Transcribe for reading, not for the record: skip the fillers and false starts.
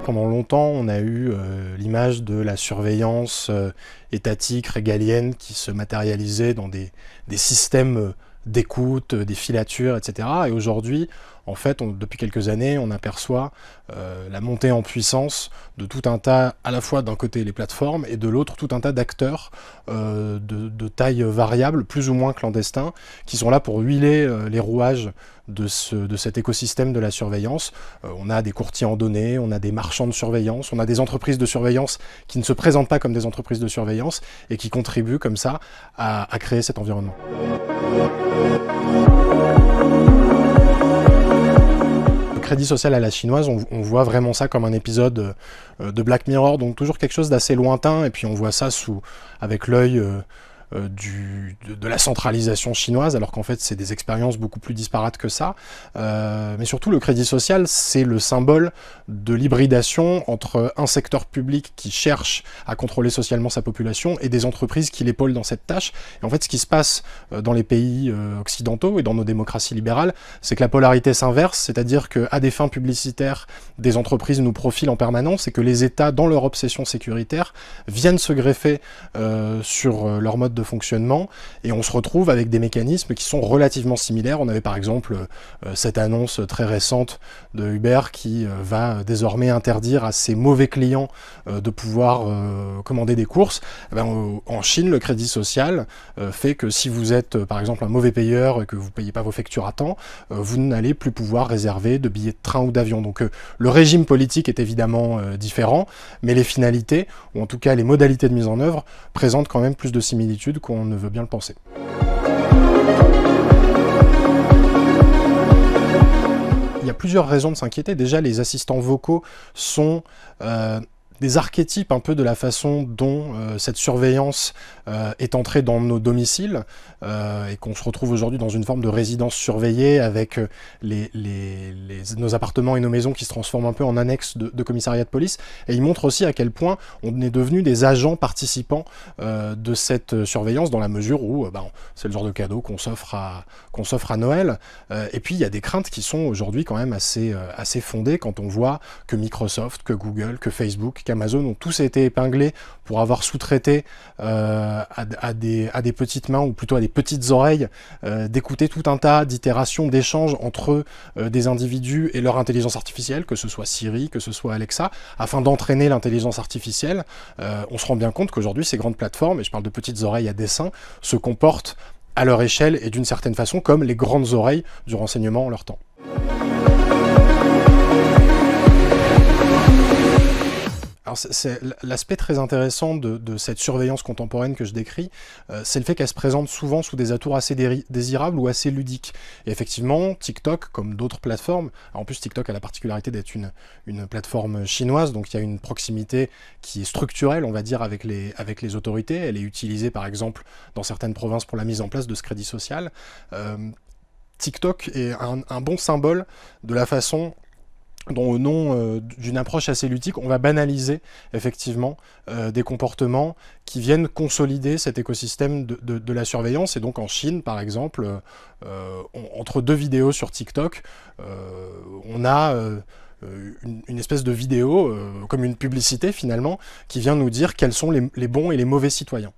Pendant longtemps, on a eu l'image de la surveillance étatique, régalienne, qui se matérialisait dans des systèmes d'écoute, des filatures, etc. Et aujourd'hui, en fait, depuis quelques années, on aperçoit la montée en puissance de tout un tas, à la fois d'un côté les plateformes, et de l'autre tout un tas d'acteurs de taille variable, plus ou moins clandestins, qui sont là pour huiler les rouages de cet écosystème de la surveillance. On a des courtiers en données, on a des marchands de surveillance, on a des entreprises de surveillance qui ne se présentent pas comme des entreprises de surveillance et qui contribuent comme ça à créer cet environnement. Le crédit social à la chinoise, on voit vraiment ça comme un épisode de Black Mirror, donc toujours quelque chose d'assez lointain, et puis on voit ça avec l'œil de la centralisation chinoise, alors qu'en fait c'est des expériences beaucoup plus disparates que ça. Mais surtout, le crédit social, c'est le symbole de l'hybridation entre un secteur public qui cherche à contrôler socialement sa population et des entreprises qui l'épaulent dans cette tâche. Et en fait, ce qui se passe dans les pays occidentaux et dans nos démocraties libérales, c'est que la polarité s'inverse, c'est-à-dire qu'à des fins publicitaires, des entreprises nous profilent en permanence et que les États, dans leur obsession sécuritaire, viennent se greffer sur leur mode de fonctionnement, et on se retrouve avec des mécanismes qui sont relativement similaires. On avait par exemple cette annonce très récente de Uber qui va désormais interdire à ses mauvais clients de pouvoir commander des courses. En Chine, le crédit social fait que si vous êtes par exemple un mauvais payeur et que vous ne payez pas vos factures à temps, vous n'allez plus pouvoir réserver de billets de train ou d'avion. Donc le régime politique est évidemment différent, mais les finalités, ou en tout cas les modalités de mise en œuvre, présentent quand même plus de similitudes qu'on ne veut bien le penser. Il y a plusieurs raisons de s'inquiéter. Déjà, les assistants vocaux sont des archétypes un peu de la façon dont cette surveillance est entrée dans nos domiciles et qu'on se retrouve aujourd'hui dans une forme de résidence surveillée avec nos appartements et nos maisons qui se transforment un peu en annexes de commissariat de police. Et il montre aussi à quel point on est devenu des agents participants de cette surveillance, dans la mesure où c'est le genre de cadeau qu'on s'offre à Noël. Et puis il y a des craintes qui sont aujourd'hui quand même assez fondées quand on voit que Microsoft, que Google, que Facebook, qu'Amazon ont tous été épinglés pour avoir sous-traité à des petites mains, ou plutôt à des petites oreilles, d'écouter tout un tas d'itérations, d'échanges entre des individus et leur intelligence artificielle, que ce soit Siri, que ce soit Alexa, afin d'entraîner l'intelligence artificielle. On se rend bien compte qu'aujourd'hui, ces grandes plateformes, et je parle de petites oreilles à dessein, se comportent à leur échelle et d'une certaine façon comme les grandes oreilles du renseignement en leur temps. Alors c'est l'aspect très intéressant de cette surveillance contemporaine que je décris, c'est le fait qu'elle se présente souvent sous des atours assez désirables ou assez ludiques. Et effectivement, TikTok, comme d'autres plateformes, en plus TikTok a la particularité d'être une plateforme chinoise, donc il y a une proximité qui est structurelle, on va dire, avec les autorités. Elle est utilisée par exemple dans certaines provinces pour la mise en place de ce crédit social. TikTok est un bon symbole de la façon dont, au nom d'une approche assez ludique, on va banaliser effectivement des comportements qui viennent consolider cet écosystème de la surveillance. Et donc en Chine, par exemple, entre deux vidéos sur TikTok, on a une espèce de vidéo, comme une publicité finalement, qui vient nous dire quels sont les bons et les mauvais citoyens.